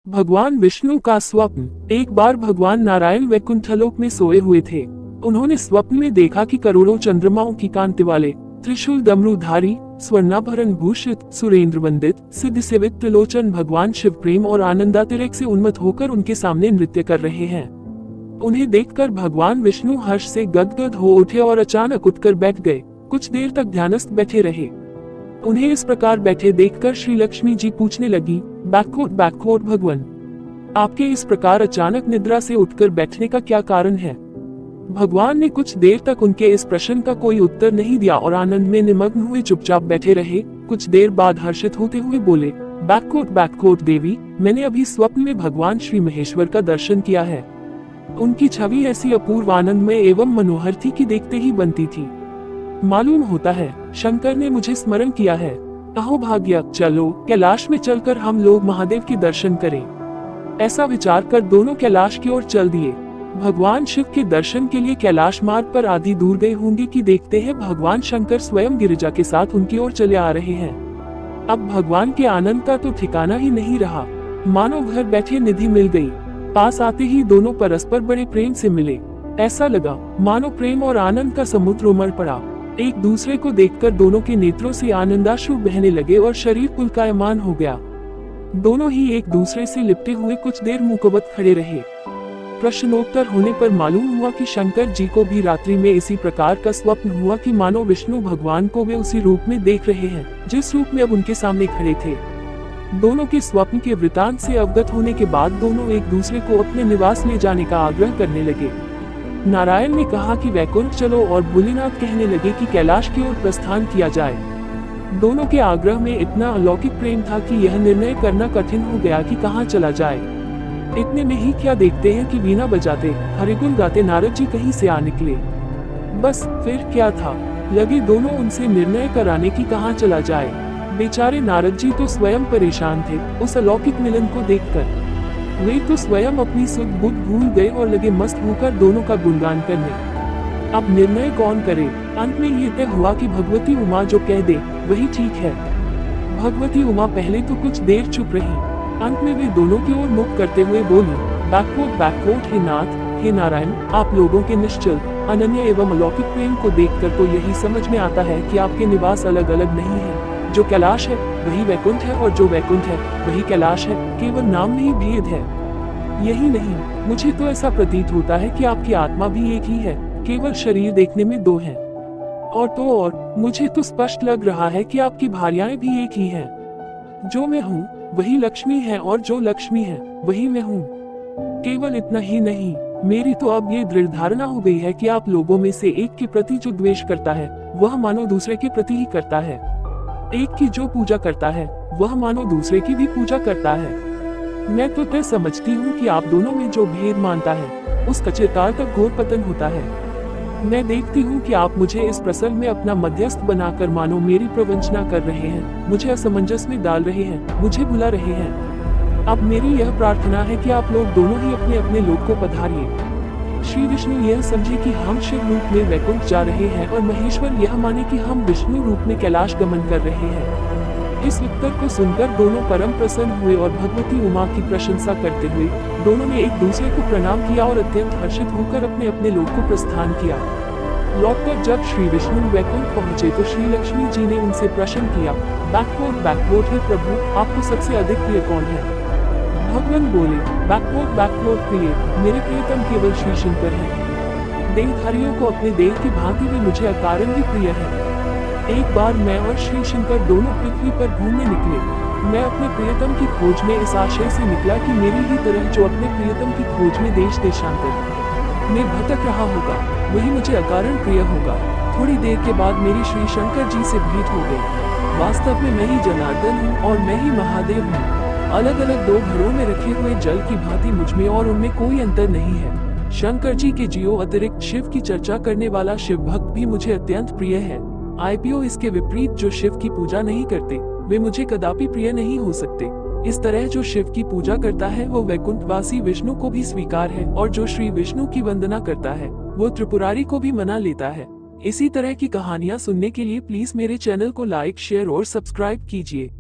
भगवान विष्णु का स्वप्न। एक बार भगवान नारायण वैकुंठलोक में सोए हुए थे। उन्होंने स्वप्न में देखा कि करोड़ों चंद्रमाओं की कांति वाले, त्रिशूल डमरूधारी, स्वर्णाभरण भूषित, सुरेंद्र वंदित, सिद्ध सेवित त्रिलोचन भगवान शिव प्रेम और आनंदातिरेक से उन्मत्त होकर उनके सामने नृत्य कर रहे हैं। उन्हें देखकर भगवान विष्णु हर्ष से गदगद हो उठे और अचानक उठकर बैठ गए। कुछ देर तक ध्यानस्थ बैठे रहे। उन्हें इस प्रकार बैठे देखकर श्री लक्ष्मी जी पूछने लगी, बैकवोट भगवान, आपके इस प्रकार अचानक निद्रा से उठकर बैठने का क्या कारण है? भगवान ने कुछ देर तक उनके इस प्रश्न का कोई उत्तर नहीं दिया और आनंद में निमग्न हुए चुपचाप बैठे रहे। कुछ देर बाद हर्षित होते हुए बोले, बैकवोट देवी, मैंने अभी स्वप्न में भगवान श्री महेश्वर का दर्शन किया है। उनकी छवि ऐसी अपूर्व आनंदमय एवं मनोहर थी कि देखते ही बनती थी। मालूम होता है शंकर ने मुझे स्मरण किया है। अहो भाग्य, चलो कैलाश में चलकर हम लोग महादेव के दर्शन करें। ऐसा विचार कर दोनों कैलाश की ओर चल दिए। भगवान शिव के दर्शन के लिए कैलाश मार्ग पर आधी दूर गए होंगे कि देखते हैं भगवान शंकर स्वयं गिरिजा के साथ उनकी ओर चले आ रहे हैं। अब भगवान के आनंद का तो ठिकाना ही नहीं रहा, मानो घर बैठे निधि मिल गई। पास आते ही दोनों परस्पर बड़े प्रेम से मिले। ऐसा लगा मानो प्रेम और आनंद का समुद्र उमड़ पड़ा। एक दूसरे को देखकर दोनों के नेत्रों से आनंदाश्रु बहने लगे और शरीर पुलकायमान हो गया। दोनों ही एक दूसरे से लिपटे हुए कुछ देर मुकब्बत खड़े रहे। प्रश्नोत्तर होने पर मालूम हुआ कि शंकर जी को भी रात्रि में इसी प्रकार का स्वप्न हुआ कि मानो विष्णु भगवान को वे उसी रूप में देख रहे हैं जिस रूप में अब उनके सामने खड़े थे। दोनों के स्वप्न के वृतांत से अवगत होने के बाद दोनों एक दूसरे को अपने निवास ले जाने का आग्रह करने लगे। नारायण ने कहा कि वैकुंठ चलो और भोलेनाथ कहने लगे कि कैलाश की ओर प्रस्थान किया जाए। दोनों के आग्रह में इतना अलौकिक प्रेम था कि यह निर्णय करना कठिन हो गया कि कहाँ चला जाए। इतने में ही क्या देखते हैं कि वीणा बजाते, हरिगुण गाते नारद जी कहीं से आ निकले। बस फिर क्या था, लगे दोनों उनसे निर्णय कराने की कहाँ चला जाए। बेचारे नारद जी तो स्वयं परेशान थे उस अलौकिक मिलन को देखकर। वे तो स्वयं अपनी सुध बुद्ध भूल गए और लगे मस्त होकर दोनों का गुणगान करने। अब निर्णय कौन करे? अंत में ये तय हुआ कि भगवती उमा जो कह दे वही ठीक है। भगवती उमा पहले तो कुछ देर चुप रही, अंत में वे दोनों की ओर मुख करते हुए बोली, बैकवोट हे नाथ, हे नारायण, आप लोगों के निश्चल, अनन्य एवं अलौकिक प्रेम को देखकर तो यही समझ में आता है कि आपके निवास अलग अलग नहीं है। जो कैलाश है वही वैकुंठ है और जो वैकुंठ है वही कैलाश है, केवल नाम में ही भेद है। यही नहीं, मुझे तो ऐसा प्रतीत होता है कि आपकी आत्मा भी एक ही है, केवल शरीर देखने में दो हैं। और मुझे तो स्पष्ट लग रहा है कि आपकी भार्याएं भी एक ही हैं। जो मैं हूँ वही लक्ष्मी है और जो लक्ष्मी है वही मैं हूँ। केवल इतना ही नहीं, मेरी तो अब ये दृढ़ धारणा हो गई है कि आप लोगों में से एक के प्रति जो द्वेष करता है वह मानो दूसरे के प्रति ही करता है। एक की जो पूजा करता है वह मानो दूसरे की भी पूजा करता है। मैं तो तय समझती हूँ कि आप दोनों में जो भेद मानता है उसका चिरकाल तक घोर पतन होता है। मैं देखती हूँ कि आप मुझे इस प्रसंग में अपना मध्यस्थ बनाकर मानो मेरी प्रवंचना कर रहे हैं, मुझे असमंजस में डाल रहे हैं, मुझे भुला रहे हैं। अब मेरी यह प्रार्थना है कि आप लोग दोनों ही अपने अपने लोक को पधारिए। श्री विष्णु यह समझे कि हम शिव रूप में वैकुंठ जा रहे हैं और महेश्वर यह माने कि हम विष्णु रूप में कैलाश गमन कर रहे हैं। इस उत्तर को सुनकर दोनों परम प्रसन्न हुए और भगवती उमा की प्रशंसा करते हुए दोनों ने एक दूसरे को प्रणाम किया और अत्यंत हर्षित होकर अपने अपने लोक को प्रस्थान किया। लौटकर जब श्री विष्णु वैकुंठ पहुँचे तो श्री लक्ष्मी जी ने उनसे प्रश्न किया, बैकवोट हे प्रभु, आपको सबसे अधिक प्रिय कौन है? भगवान बोले, बैकवोट प्रिय, मेरे प्रियतम केवल श्री शंकर है। देहधारियों को अपने देह की भांति वे मुझे अकारण भी प्रिय है। एक बार मैं और श्री शंकर दोनों पृथ्वी पर घूमने निकले। मैं अपने प्रियतम की खोज में इस आशय से निकला कि मेरी ही तरह जो अपने प्रियतम की खोज में देश देशांतर में भटक रहा होगा वही मुझे अकारण प्रिय होगा। थोड़ी देर के बाद मेरी श्री शंकर जी से भेंट हो गई। वास्तव में मैं ही जनार्दन हूँ और मैं ही महादेव हूँ। अलग अलग दो घरों में रखे हुए जल की भांति मुझमें और उनमें कोई अंतर नहीं है। शंकर जी के जियो अतिरिक्त शिव की चर्चा करने वाला शिव भक्त भी मुझे अत्यंत प्रिय है। आईपीओ इसके विपरीत जो शिव की पूजा नहीं करते वे मुझे कदापि प्रिय नहीं हो सकते। इस तरह जो शिव की पूजा करता है वो वैकुंठवासी विष्णु को भी स्वीकार है और जो श्री विष्णु की वंदना करता है वो त्रिपुरारी को भी मना लेता है। इसी तरह की कहानियाँ सुनने के लिए प्लीज मेरे चैनल को लाइक, शेयर और सब्सक्राइब कीजिए।